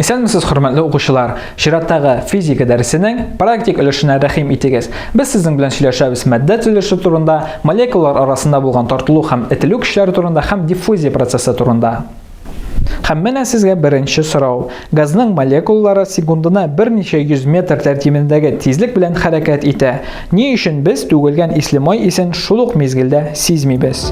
Исәнмесез, хөрмәтле укучылар. Чираттагы физика дәресенең практик өлешенә рәхим итегез. Без сезнең белән сөйләшәбез матдә төзелеше турында, молекулалар арасында булган тартылу һәм этелү көчләре турында һәм диффузия процессы турында. Һәм менә сезгә беренче сорау. Газның молекулалары секундына берничә 100 метр тәртибендәге тизлек белән хәрәкәт итә. Ни өчен без түгелгән исле май исен шул ук мизгелдә сизмибез?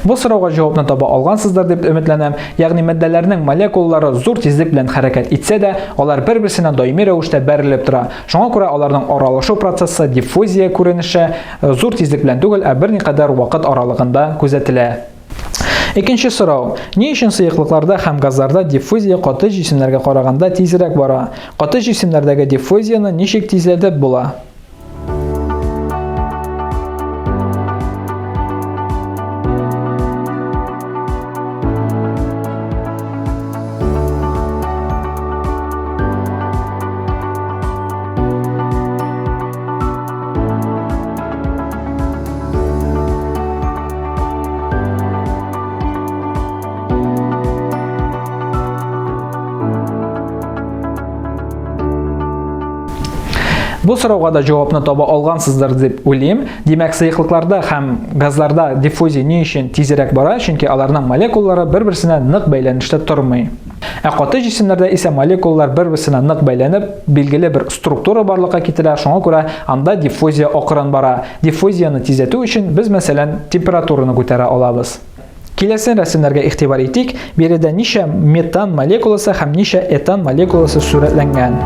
Бу сорауга җавапны таба алгансыздыр дип өметләнәм. Ягъни матдәләрнең молекулалары зур тизлек белән хәрәкәт итсә дә, алар бер-берсенә даими рәвештә бәрелеп тора. Шуңа күрә аларның аралашу процессы диффузия күренеше зур тизлек белән түгел, ә берникадәр вакыт аралыгында күзәтелә. Икенче сорау. Ни өчен сыйыклыкларда һәм газларда диффузия каты җисемнәргә караганда тизрәк бара? Каты җисемнәрдәге диффузияны ничек тизләтеп була? Бу сорауга да җавапны таба алгансыздыр дип уйлыйм. Димәк, сыйыклыкларда һәм газларда диффузия ни өчен тизрәк бара? Чөнки аларның молекулалары бер-берсенә нык бәйләнештә тормый. Ә каты җисемнәрдә исә молекулалар бер-берсенә нык бәйләнеп, билгеле бер структура барлыкка китерә. Шуңа күрә анда диффузия акрын бара. Диффузияны тизләтү өчен без, мәсәлән, температураны күтәрә алабыз. Киләсе рәсемнәргә игътибар итик. Биредә ничә метан молекуласы һәм ничә этан молекуласы сурәтләнгән.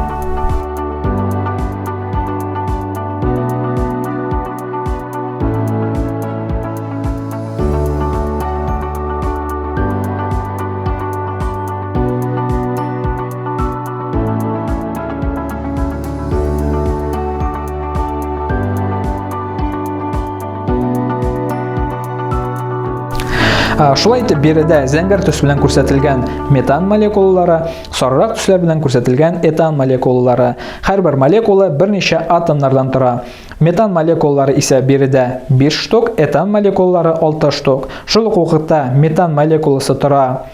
Шулай итеп, биредә зәңгәр төс белән күрсәтелгән метан молекулалары, сарырак төсләр белән күрсәтелгән этан молекулалары. Һәрбер молекула берничә атомнардан тора. Метан молекулалары исә биредә 5 штук, этан молекулалары 6 штук. Шул ук вакытта метан молекуласы тора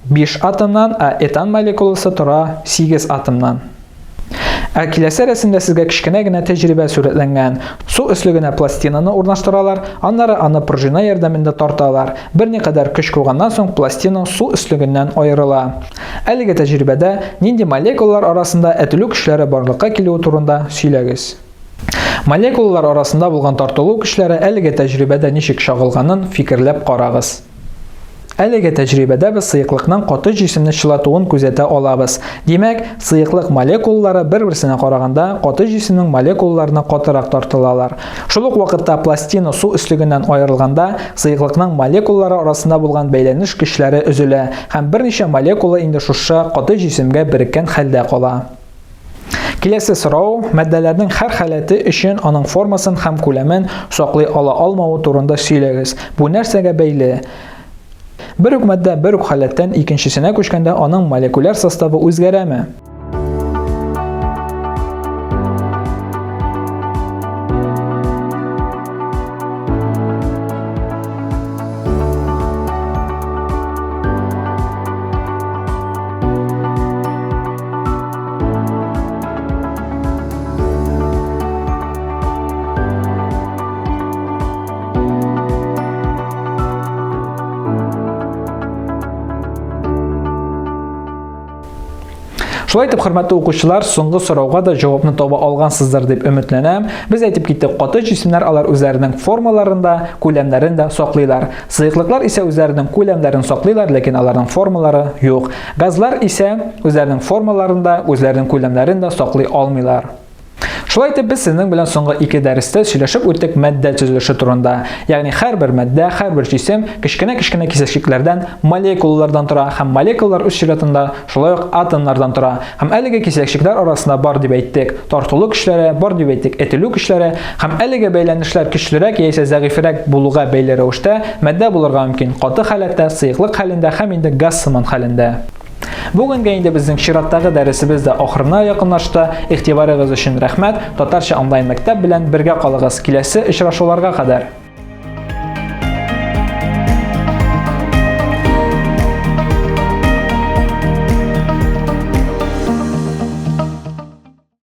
5 атомнан, ә этан молекуласы тора 8 атомнан. Ә киләсе рәсемдә сезгә кичкенә генә тәҗрибә сурәтләнгән. Су өслегенә пластинаны урнаштыралар, аннары аны пружина ярдәмендә тарталар. Берникадәр көч куйганнан соң пластина су өслегеннән аерыла. Әлеге тәҗрибәдә нинди молекулалар арасында этелү көчләре барлыкка килүе турында сөйләгез. Молекулалар арасында булган тартылу көчләре әлеге тәҗрибәдә ничек чагылганын фикерләп карагыз. Әлеге тәҗрибәдә без сыйыклыкның каты җисемне чылатуын күзәтә алабыз. Димәк, сыйыклык молекулалары бер-берсенә караганда каты җисемнең молекулаларына катырак тартылалар. Шул ук вакытта пластина су өслегеннән аерылганда, сыйыклыкның молекулалары арасында булган бәйләнеш көчләре өзелә һәм берничә молекула инде шушы каты җисемгә береккән хәлдә кала. Киләсе сорау, матдәләрнең һәр халәте өчен аның формасын һәм күләмен саклый ала алмавы турында сөйләгез. Бу нәрсәгә бәйле? Бер үк матдә бер үк халәттән икенчесенә күчкәндә аның молекуляр составы үзгәрәме? Шулай итеп, хөрмәтле укучылар, соңгы сорауга да җавапны таба алгансыздыр дип өметләнәм. Без әйтеп киттек, каты җисемнәр алар үзләренең формаларында, күләмнәрендә саклыйлар. Сыйыклыклар исә үзләренең күләмнәрен саклыйлар, ләкин аларның формалары юк. Газлар исә үзләренең формаларында, үзләренең күләмнәрен дә саклый алмыйлар. Шулай итеп, без сезнең белән соңгы 2 дәрестә сөйләшеп үттек матдә төзелеше турында. Ягъни һәрбер матдә, һәрбер җисем кечкенә кисәкчекләрдән, молекулалардан тора һәм молекулалар үз чиратында шулай ук атомнардан тора. Һәм әлеге кисәкчекләр арасында бар дип әйттек, тартылу көчләре, бар дип әйттек, этелү көчләре һәм әлеге бәйләнешләр көчлерәк яисә зәгыйфрәк булуга бәйле рәвештә матдә булырга мөмкин. Каты халәттә, сыйыклык хәлендә һәм инде газ сыман хәлендә. Бүгенгә инде безнең чираттагы дәресебез дә ахырына якынлашты. Игътибарыгыз өчен рәхмәт. Татарча онлайн мәктәп белән бергә калыгыз. Киләсе очрашуларга кадәр.